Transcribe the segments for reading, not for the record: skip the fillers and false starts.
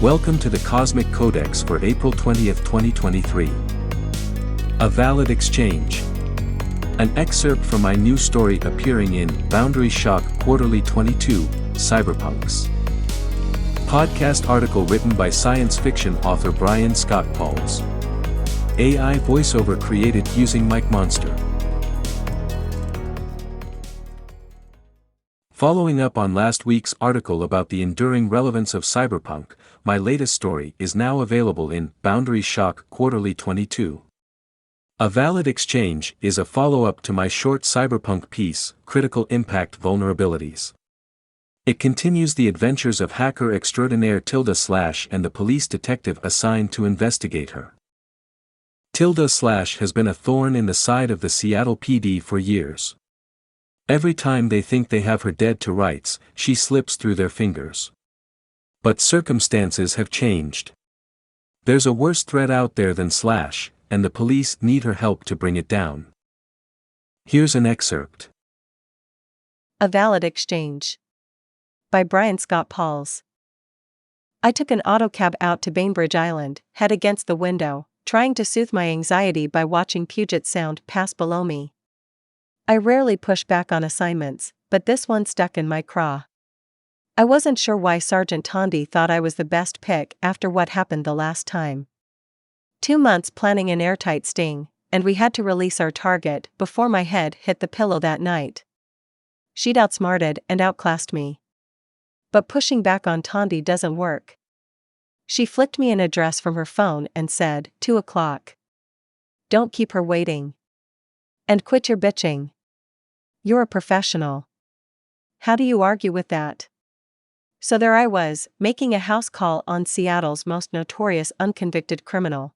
Welcome to the Cosmic Codex for April 20, 2023. A Valid Exchange. An excerpt from my new story appearing in Boundary Shock Quarterly 22, Cyberpunks. Podcast article written by science fiction author Brian Scott Pauls. AI voiceover created using MicMonster. Following up on last week's article about the enduring relevance of cyberpunk, my latest story is now available in Boundary Shock Quarterly 22. A Valid Exchange is a follow-up to my short cyberpunk piece, Critical Impact Vulnerabilities. It continues the adventures of hacker extraordinaire Tilda Slash and the police detective assigned to investigate her. Tilda Slash has been a thorn in the side of the Seattle PD for years. Every time they think they have her dead to rights, she slips through their fingers. But circumstances have changed. There's a worse threat out there than Slash, and the police need her help to bring it down. Here's an excerpt. A Valid Exchange. By Brian Scott Pauls. I took an autocab out to Bainbridge Island, head against the window, trying to soothe my anxiety by watching Puget Sound pass below me. I rarely push back on assignments, but this one stuck in my craw. I wasn't sure why Sergeant Tondi thought I was the best pick after what happened the last time. 2 months planning an airtight sting, and we had to release our target before my head hit the pillow that night. She'd outsmarted and outclassed me. But pushing back on Tondi doesn't work. She flicked me an address from her phone and said, 2 o'clock. Don't keep her waiting. And quit your bitching. You're a professional. How do you argue with that? So there I was, making a house call on Seattle's most notorious unconvicted criminal.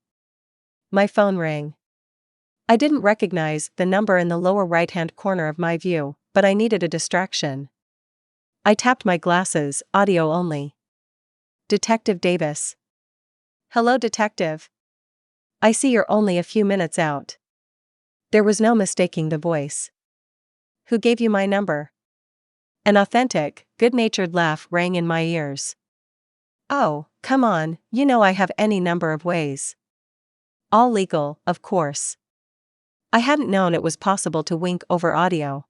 My phone rang. I didn't recognize the number in the lower right-hand corner of my view, but I needed a distraction. I tapped my glasses, audio only. Detective Davis. Hello, Detective. I see you're only a few minutes out. There was no mistaking the voice. Who gave you my number? An authentic, good-natured laugh rang in my ears. Oh, come on, you know I have any number of ways. All legal, of course. I hadn't known it was possible to wink over audio.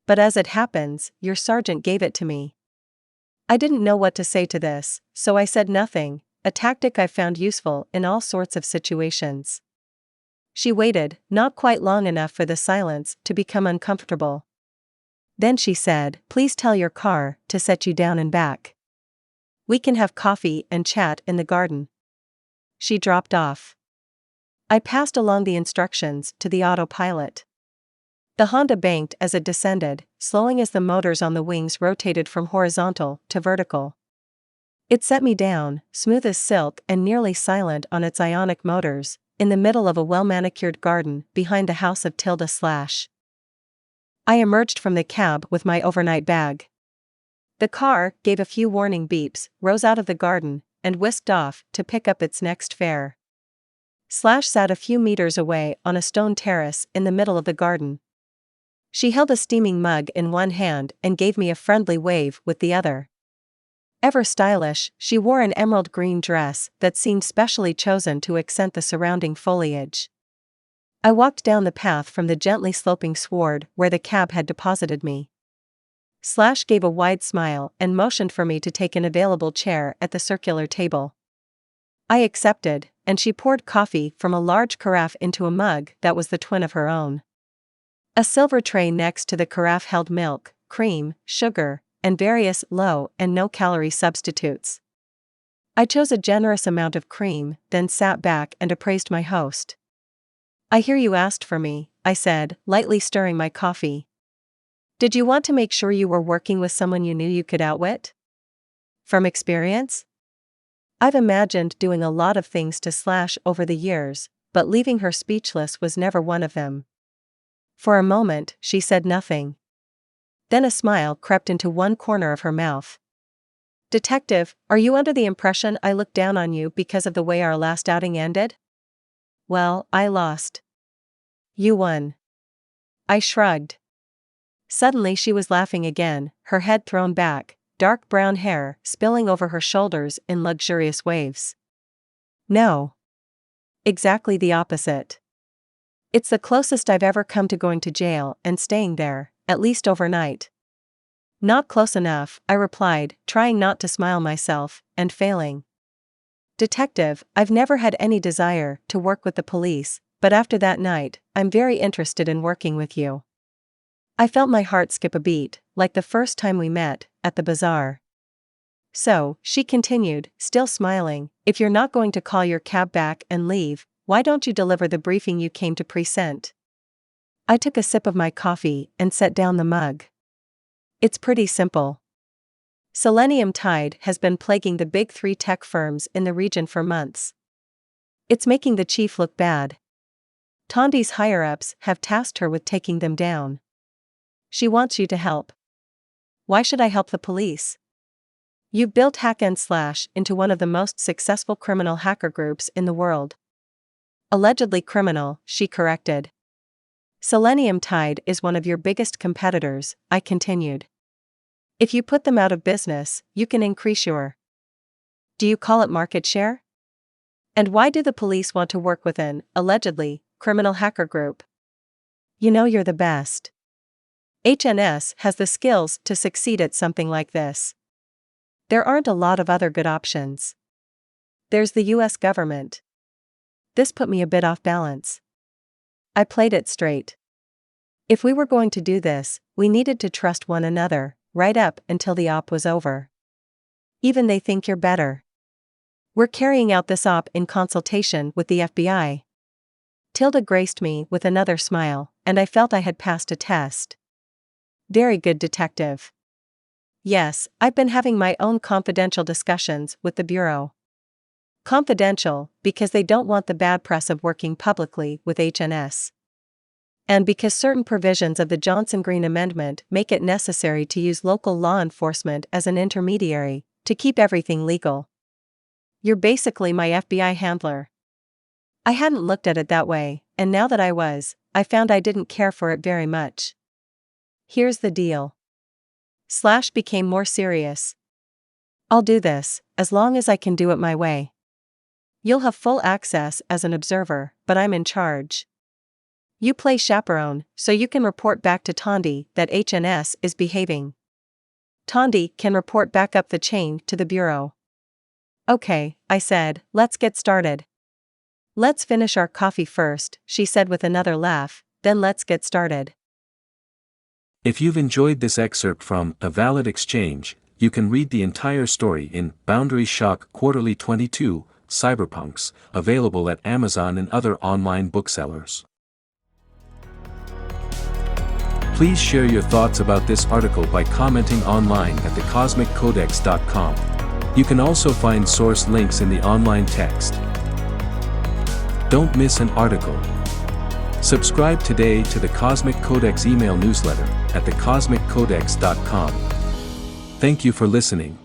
But as it happens, your sergeant gave it to me. I didn't know what to say to this, so I said nothing, a tactic I found useful in all sorts of situations. She waited, not quite long enough for the silence to become uncomfortable. Then she said, please tell your car to set you down and back. We can have coffee and chat in the garden. She dropped off. I passed along the instructions to the autopilot. The Honda banked as it descended, slowing as the motors on the wings rotated from horizontal to vertical. It set me down, smooth as silk and nearly silent on its ionic motors, in the middle of a well-manicured garden behind the house of Tilda Slash. I emerged from the cab with my overnight bag. The car gave a few warning beeps, rose out of the garden, and whisked off to pick up its next fare. Slash sat a few meters away on a stone terrace in the middle of the garden. She held a steaming mug in one hand and gave me a friendly wave with the other. Ever stylish, she wore an emerald green dress that seemed specially chosen to accent the surrounding foliage. I walked down the path from the gently sloping sward where the cab had deposited me. Slash gave a wide smile and motioned for me to take an available chair at the circular table. I accepted, and she poured coffee from a large carafe into a mug that was the twin of her own. A silver tray next to the carafe held milk, cream, sugar, and various low and no-calorie substitutes. I chose a generous amount of cream, then sat back and appraised my host. I hear you asked for me, I said, lightly stirring my coffee. Did you want to make sure you were working with someone you knew you could outwit? From experience? I've imagined doing a lot of things to Slash over the years, but leaving her speechless was never one of them. For a moment, she said nothing. Then a smile crept into one corner of her mouth. Detective, are you under the impression I looked down on you because of the way our last outing ended? Well, I lost. You won. I shrugged. Suddenly she was laughing again, her head thrown back, dark brown hair spilling over her shoulders in luxurious waves. No. Exactly the opposite. It's the closest I've ever come to going to jail and staying there, at least overnight. Not close enough, I replied, trying not to smile myself, and failing. Detective, I've never had any desire to work with the police, but after that night, I'm very interested in working with you. I felt my heart skip a beat, like the first time we met, at the bazaar. So, she continued, still smiling, if you're not going to call your cab back and leave, why don't you deliver the briefing you came to present? I took a sip of my coffee and set down the mug. It's pretty simple. Selenium Tide has been plaguing the big 3 tech firms in the region for months. It's making the chief look bad. Tandi's higher-ups have tasked her with taking them down. She wants you to help. Why should I help the police? You've built Hack/Slash into one of the most successful criminal hacker groups in the world. Allegedly criminal, she corrected. Selenium Tide is one of your biggest competitors, I continued. If you put them out of business, you can increase your. Do you call it market share? And why do the police want to work with an, allegedly, criminal hacker group? You know you're the best. HNS has the skills to succeed at something like this. There aren't a lot of other good options. There's the US government. This put me a bit off balance. I played it straight. If we were going to do this, we needed to trust one another, right up until the op was over. Even they think you're better. We're carrying out this op in consultation with the FBI. Tilda graced me with another smile, and I felt I had passed a test. Very good, detective. Yes, I've been having my own confidential discussions with the Bureau. Confidential, because they don't want the bad press of working publicly with HNS. And because certain provisions of the Johnson-Green Amendment make it necessary to use local law enforcement as an intermediary, to keep everything legal. You're basically my FBI handler. I hadn't looked at it that way, and now that I found I didn't care for it very much. Here's the deal. Slash became more serious. I'll do this, as long as I can do it my way. You'll have full access as an observer, but I'm in charge. You play chaperone, so you can report back to Tandi that HNS is behaving. Tandi can report back up the chain to the Bureau. Okay, I said, let's get started. Let's finish our coffee first, she said with another laugh, then let's get started. If you've enjoyed this excerpt from A Valid Exchange, you can read the entire story in Boundary Shock Quarterly 22, Cyberpunks, available at Amazon and other online booksellers. Please share your thoughts about this article by commenting online at thecosmiccodex.com. You can also find source links in the online text. Don't miss an article. Subscribe today to the Cosmic Codex email newsletter at thecosmiccodex.com. Thank you for listening.